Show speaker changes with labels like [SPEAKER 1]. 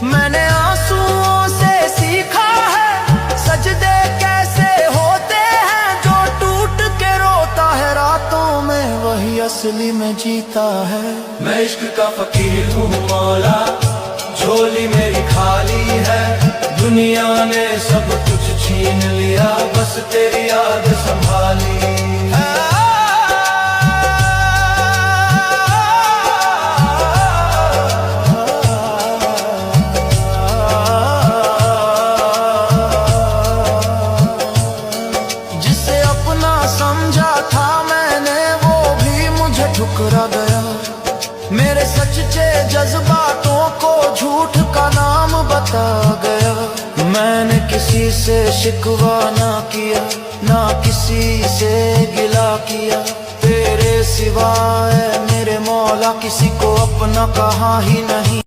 [SPEAKER 1] मैंने आंसुओं से सीखा है सजदे कैसे होते हैं। जो टूट के रोता है रातों में वही असली में जीता है।
[SPEAKER 2] मैं इश्क का फकीर हूँ मौला, झोली मेरी खाली है। दुनिया ने सब कुछ छीन लिया, बस तेरी याद संभाली है।
[SPEAKER 1] जिसे अपना समझा था मैंने वो भी मुझे ठुकरा गया। मेरे सच्चे जज्बातों को झूठ का नाम बता गया। मैंने किसी से शिकवा ना किया, ना किसी से गिला किया। तेरे सिवाय मेरे मौला किसी को अपना कहा ही नहीं।